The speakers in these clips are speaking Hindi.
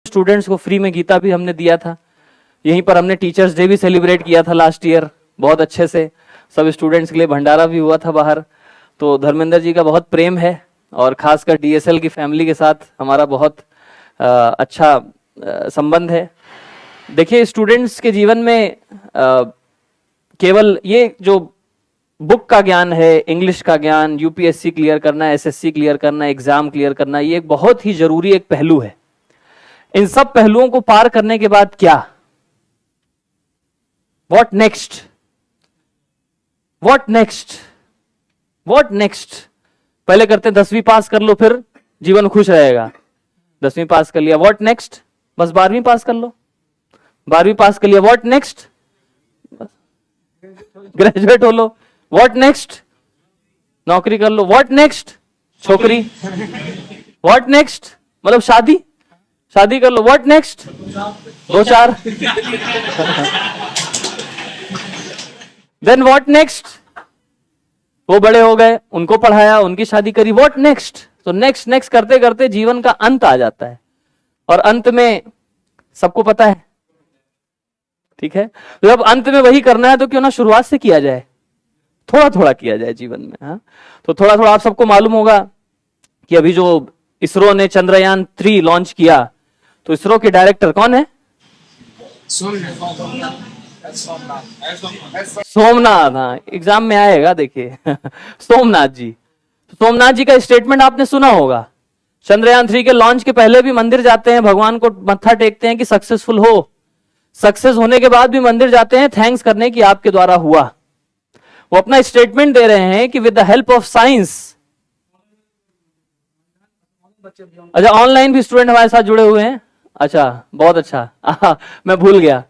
स्टूडेंट्स को फ्री में गीता भी हमने दिया था। यहीं पर हमने टीचर्स डे भी सेलिब्रेट किया था लास्ट ईयर बहुत अच्छे से, सब स्टूडेंट्स के लिए भंडारा भी हुआ था बाहर। तो धर्मेंद्र जी का बहुत प्रेम है और खासकर डीएसएल की फैमिली के साथ हमारा बहुत अच्छा संबंध है। देखिए स्टूडेंट्स के जीवन में केवल ये जो बुक का ज्ञान है, इंग्लिश का ज्ञान, यूपीएससी क्लियर करना, एसएससी क्लियर करना, एग्जाम क्लियर करना, ये एक बहुत ही जरूरी एक पहलू है। इन सब पहलुओं को पार करने के बाद क्या, what next, what next, what next. पहले करते हैं 10वीं पास कर लो फिर जीवन खुश रहेगा। 10वीं पास कर लिया, व्हाट नेक्स्ट, बस 12वीं पास कर लो। 12वीं पास कर लिया, व्हाट नेक्स्ट, ग्रेजुएट हो लो, व्हाट नेक्स्ट, नौकरी कर लो, व्हाट नेक्स्ट, छोकरी, व्हाट नेक्स्ट मतलब शादी, शादी कर लो, what next, 2-4 then what next, वो बड़े हो गए, उनको पढ़ाया, उनकी शादी करी, व्हाट नेक्स्ट। तो नेक्स्ट नेक्स्ट करते करते जीवन का अंत आ जाता है और अंत में सबको पता है, ठीक है। तो जब अंत में वही करना है तो क्यों ना शुरुआत से किया जाए, थोड़ा थोड़ा किया जाए जीवन में। हाँ, तो थोड़ा थोड़ा आप सबको मालूम होगा कि अभी जो इसरो ने चंद्रयान 3 लॉन्च किया, तो इसरो के डायरेक्टर कौन है? सोमनाथ। हाँ, एग्जाम में आएगा देखिए सोमनाथ जी। सोमनाथ जी का स्टेटमेंट आपने सुना होगा। चंद्रयान 3 के लॉन्च के पहले भी मंदिर जाते हैं, भगवान को मत्था टेकते हैं कि सक्सेसफुल हो। सक्सेस होने के बाद भी मंदिर जाते हैं थैंक्स करने की आपके द्वारा हुआ। वो अपना स्टेटमेंट दे रहे हैं कि with the help of science. अच्छा, ऑनलाइन भी स्टूडेंट हमारे साथ जुड़े हुए हैं। अच्छा, बहुत अच्छा। मैं भूल गया,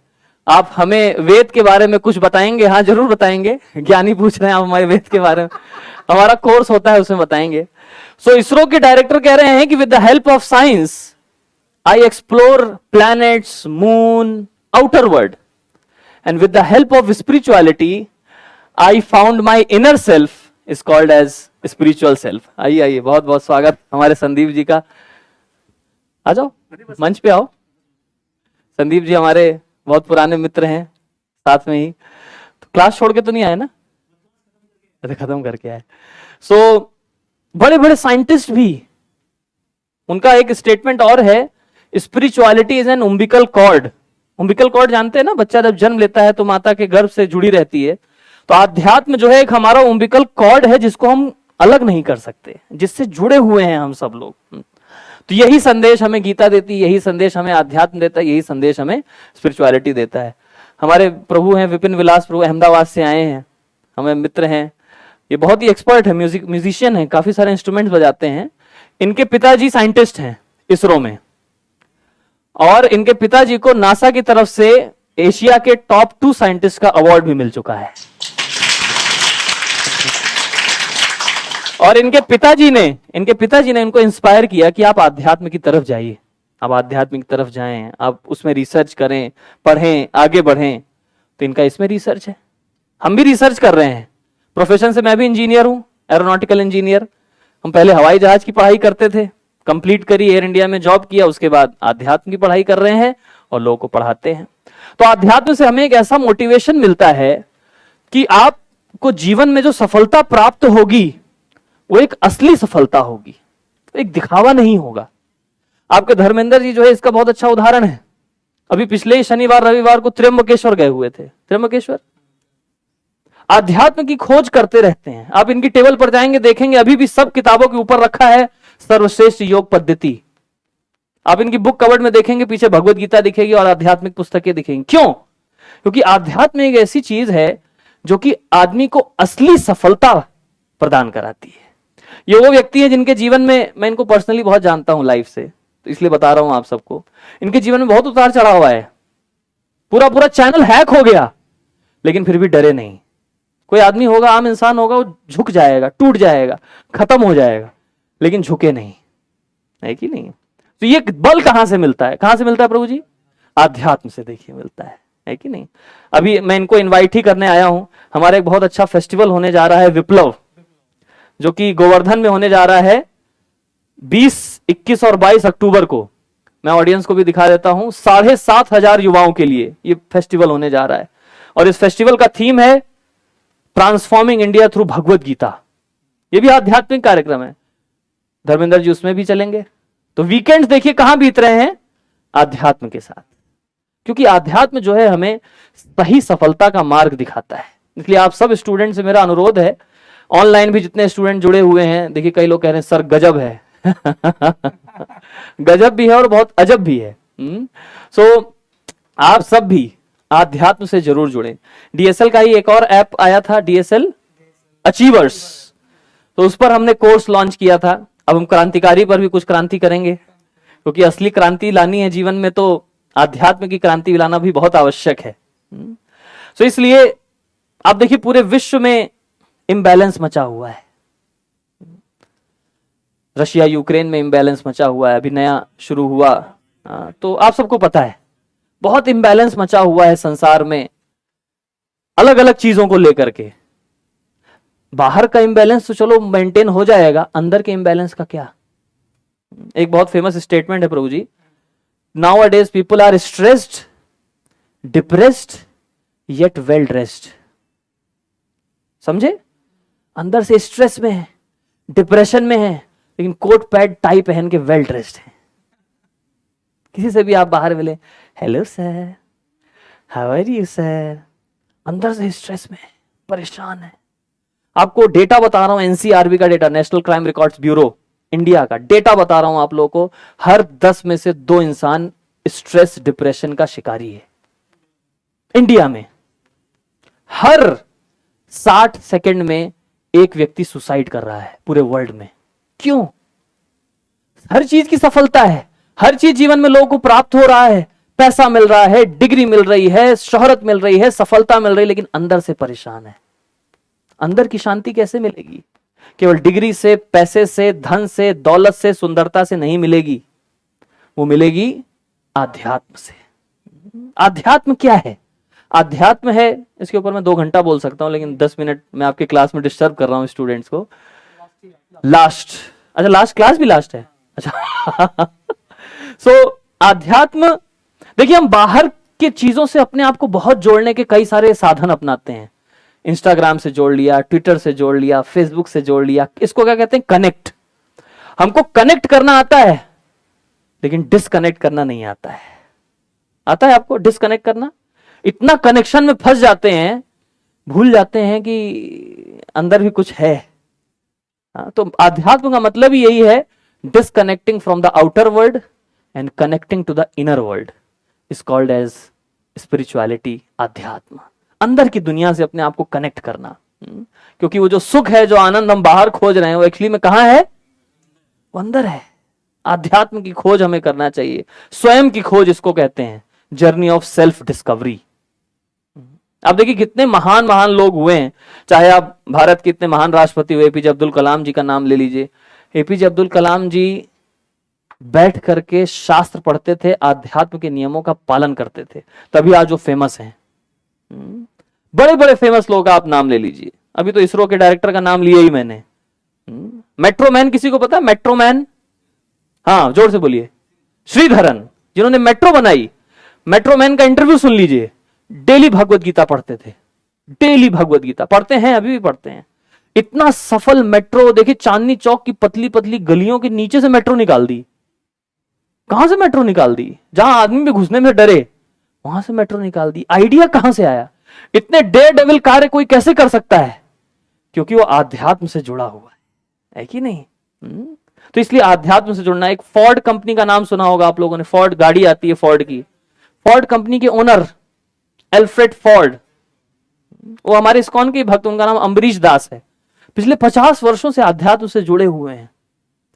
आप हमें वेद के बारे में कुछ बताएंगे? हाँ जरूर बताएंगे, ज्ञानी पूछ रहे हैं आप हमारे वेद के बारे में, हमारा कोर्स होता है उसमें बताएंगे। सो इसरो के डायरेक्टर कह रहे हैं कि with the help of science I explore planets, moon, outer world, and with the help of spirituality I found my inner self is called as spiritual self. आइए आइए, बहुत बहुत स्वागत हमारे संदीप जी का। आ जाओ मंच पे आओ। संदीप जी हमारे बहुत पुराने मित्र हैं, साथ में ही तो क्लास छोड़ के तो नहीं आए ना? अरे खत्म करके आए। सो बड़े बड़े साइंटिस्ट भी, उनका एक स्टेटमेंट और है, spirituality is an umbilical cord. Umbilical cord जानते हैं ना, बच्चा जब जन्म लेता है तो माता के गर्भ से जुड़ी रहती है। तो आध्यात्म जो है एक हमारा उम्बिकल कॉर्ड है जिसको हम अलग नहीं कर सकते, जिससे जुड़े हुए हैं हम सब लोग। तो यही संदेश हमें गीता देती है, यही संदेश हमें आध्यात्म देता है, यही संदेश हमें स्पिरिचुअलिटी देता है। हमारे प्रभु हैं विपिन विलास प्रभु, अहमदाबाद से आए हैं, हमें मित्र हैं। ये बहुत ही एक्सपर्ट है, म्यूजिशियन है, काफी सारे इंस्ट्रूमेंट्स बजाते हैं। इनके पिताजी साइंटिस्ट हैं इसरो में, और इनके पिताजी को नासा की तरफ से एशिया के टॉप 2 साइंटिस्ट का अवार्ड भी मिल चुका है। और इनके पिताजी ने इनको इंस्पायर किया कि आप आध्यात्म की तरफ जाइए, आप आध्यात्म की तरफ जाएं, आप उसमें रिसर्च करें, पढ़ें, आगे बढ़ें। तो इनका इसमें रिसर्च है, हम भी रिसर्च कर रहे हैं। प्रोफेशन से मैं भी इंजीनियर हूं, एरोनॉटिकल इंजीनियर। हम पहले हवाई जहाज की पढ़ाई करते थे, कंप्लीट करी, एयर इंडिया में जॉब किया, उसके बाद आध्यात्म की पढ़ाई कर रहे हैं और लोगों को पढ़ाते हैं। तो आध्यात्म से हमें एक ऐसा मोटिवेशन मिलता है कि आपको जीवन में जो सफलता प्राप्त होगी वो एक असली सफलता होगी, एक दिखावा नहीं होगा। आपके धर्मेंद्र जी जो है इसका बहुत अच्छा उदाहरण है। अभी पिछले ही शनिवार रविवार को त्र्यंबकेश्वर गए हुए थे। त्र्यंबकेश्वर आध्यात्म की खोज करते रहते हैं। आप इनकी टेबल पर जाएंगे, देखेंगे अभी भी सब किताबों के ऊपर रखा है सर्वश्रेष्ठ योग पद्धति। आप इनकी बुक कवर्ड में देखेंगे, पीछे भगवत गीता दिखेगी और आध्यात्मिक पुस्तकें दिखेंगी। क्यों? क्योंकि आध्यात्म एक ऐसी चीज है जो कि आदमी को असली सफलता प्रदान कराती है। ये वो व्यक्ति है जिनके जीवन में, मैं इनको पर्सनली बहुत जानता हूं लाइफ से, तो इसलिए बता रहा हूं आप सबको, इनके जीवन में बहुत उतार चढ़ा हुआ है। पूरा पूरा चैनल हैक हो गया, लेकिन फिर भी डरे नहीं। कोई आदमी होगा, आम इंसान होगा, वो झुक जाएगा, टूट जाएगा, खत्म हो जाएगा, लेकिन झुके नहीं, है कि नहीं? तो ये बल कहां से मिलता है? कहां से मिलता है प्रभु जी? आध्यात्म से देखिए मिलता है कि नहीं? अभी मैं इनको इनवाइट ही करने आया हूं। हमारा एक बहुत अच्छा फेस्टिवल होने जा रहा है विप्लव, जो कि गोवर्धन में होने जा रहा है 20, 21 और 22 अक्टूबर को। मैं ऑडियंस को भी दिखा देता हूं, 7,500 युवाओं के लिए ये फेस्टिवल होने जा रहा है। और इस फेस्टिवल का थीम है transforming India through Bhagavad Gita. ये भी आध्यात्मिक कार्यक्रम है। धर्मेंद्र जी उसमें भी चलेंगे। तो वीकेंड्स देखिए कहां बीत रहे हैं, आध्यात्म के साथ, क्योंकि आध्यात्म जो है हमें सही सफलता का मार्ग दिखाता है। इसलिए आप सब स्टूडेंट से मेरा अनुरोध है, ऑनलाइन भी जितने स्टूडेंट जुड़े हुए हैं, देखिए कई लोग कह रहे हैं सर गजब है गजब भी है और बहुत अजब भी है। सो आप सब भी आध्यात्म से जरूर जुड़े। डीएसएल का ही एक और ऐप आया था, डीएसएल अचीवर्स, तो उस पर हमने कोर्स लॉन्च किया था। अब हम क्रांतिकारी पर भी कुछ क्रांति करेंगे, क्योंकि असली क्रांति लानी है जीवन में तो आध्यात्म की क्रांति लाना भी बहुत आवश्यक है। सो इसलिए आप देखिए पूरे विश्व में इम्बैलेंस मचा हुआ है। रशिया यूक्रेन में इम्बैलेंस मचा हुआ है, अभी नया शुरू हुआ। तो आप सबको पता है बहुत इम्बैलेंस मचा हुआ है संसार में, अलग अलग चीजों को लेकर के। बाहर का इम्बैलेंस तो चलो मेंटेन हो जाएगा, अंदर के इम्बैलेंस का क्या। एक बहुत फेमस स्टेटमेंट है प्रभु जी, nowadays people are stressed, depressed, yet well dressed. समझे, अंदर से स्ट्रेस में है, डिप्रेशन में है, लेकिन कोट पैड टाई पहन के वेल ड्रेस्ड है। किसी से भी आप बाहर मिले, hello sir, how are you sir, अंदर से स्ट्रेस में है, परेशान है। आपको डेटा बता रहा हूं, एनसीआरबी का data, national crime records bureau India का डेटा बता रहा हूं आप लोगों को, हर 10 में से 2 इंसान स्ट्रेस डिप्रेशन का शिकारी है इंडिया में। हर 60 सेकंड में एक व्यक्ति सुसाइड कर रहा है पूरे वर्ल्ड में। क्यों? हर चीज की सफलता है, हर चीज जीवन में लोगों को प्राप्त हो रहा है, पैसा मिल रहा है, डिग्री मिल रही है, शोहरत मिल रही है, सफलता मिल रही है, लेकिन अंदर से परेशान है। अंदर की शांति कैसे मिलेगी? केवल डिग्री से, पैसे से, धन से, दौलत से, सुंदरता से नहीं मिलेगी, वो मिलेगी आध्यात्म से। आध्यात्म क्या है? आध्यात्म है, इसके ऊपर मैं 2 घंटा बोल सकता हूं, लेकिन 10 मिनट मैं आपके क्लास में डिस्टर्ब कर रहा हूं स्टूडेंट्स को। लास्ट, अच्छा लास्ट क्लास भी लास्ट है, अच्छा सो आध्यात्म, देखिए हम बाहर के चीजों से अपने आप को बहुत जोड़ने के कई सारे साधन अपनाते हैं। इंस्टाग्राम से जोड़ लिया, ट्विटर से जोड़ लिया, फेसबुक से जोड़ लिया, इसको क्या कहते हैं? कनेक्ट। हमको कनेक्ट करना आता है, लेकिन डिस्कनेक्ट करना नहीं आता है। आता है आपको डिस्कनेक्ट करना? इतना कनेक्शन में फंस जाते हैं, भूल जाते हैं कि अंदर भी कुछ है। तो आध्यात्म का मतलब ही यही है, disconnecting from the outer world and connecting to the inner world is called as spirituality, आध्यात्म। अंदर की दुनिया से अपने आप को कनेक्ट करना, क्योंकि वो जो सुख है, जो आनंद हम बाहर खोज रहे हैं, वो एक्चुअली में कहां है? वो अंदर है। आध्यात्म की खोज हमें करना चाहिए, स्वयं की खोज इसको कहते हैं, जर्नी ऑफ सेल्फ डिस्कवरी। आप देखिए कितने महान महान लोग हुए हैं, चाहे आप भारत के इतने महान राष्ट्रपति हुए, एपीजे अब्दुल कलाम जी का नाम ले लीजिए। एपीजे अब्दुल कलाम जी बैठ करके शास्त्र पढ़ते थे, आध्यात्म के नियमों का पालन करते थे, तभी आज वो फेमस हैं। बड़े बड़े फेमस लोग का आप नाम ले लीजिए। अभी तो इसरो के डायरेक्टर का नाम लिया ही मैंने, मेट्रो मैन, किसी को पता है मेट्रो मैन? हाँ जोर से बोलिए। श्रीधरन, जिन्होंने मेट्रो बनाई, मेट्रो मैन का इंटरव्यू सुन लीजिए। डेली भगवत गीता पढ़ते थे, डेली भगवत गीता पढ़ते हैं, अभी भी पढ़ते हैं। इतना सफल मेट्रो, देखिए चांदनी चौक की पतली पतली गलियों के नीचे से मेट्रो निकाल दी। कहां से मेट्रो निकाल दी? जहां आदमी भी घुसने में डरे, वहां से मेट्रो निकाल दी। आइडिया कहां से आया? इतने डेयर डेविल कार्य कोई कैसे कर सकता है? क्योंकि वो आध्यात्म से जुड़ा हुआ है कि नहीं? तो इसलिए आध्यात्म से जुड़ना। एक फोर्ड कंपनी का नाम सुना होगा आप लोगों ने, फोर्ड गाड़ी आती है फोर्ड की। फोर्ड कंपनी के ओनर एल्फ्रेड फोर्ड, वो हमारे इस्कॉन के भक्त, उनका नाम अम्बरीश दास है। पिछले 50 वर्षों से आध्यात्म से जुड़े हुए हैं।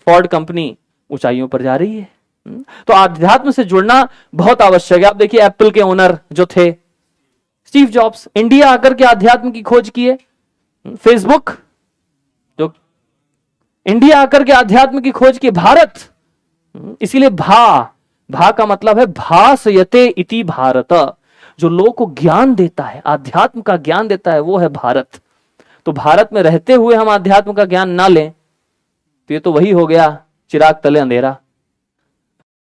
फोर्ड कंपनी ऊंचाइयों पर जा रही है। तो आध्यात्म से जुड़ना बहुत आवश्यक है। आप देखिए एप्पल के ओनर जो थे स्टीव जॉब्स, इंडिया आकर के आध्यात्म की खोज किए। फेसबुक जो इंडिया आकर के आध्यात्म की खोज की। भारत, इसीलिए भा का मतलब है भासयते इति भारत, जो लोग को ज्ञान देता है, आध्यात्म का ज्ञान देता है, वो है भारत। तो भारत में रहते हुए हम आध्यात्म का ज्ञान ना लें तो ये तो वही हो गया चिराग तले अंधेरा।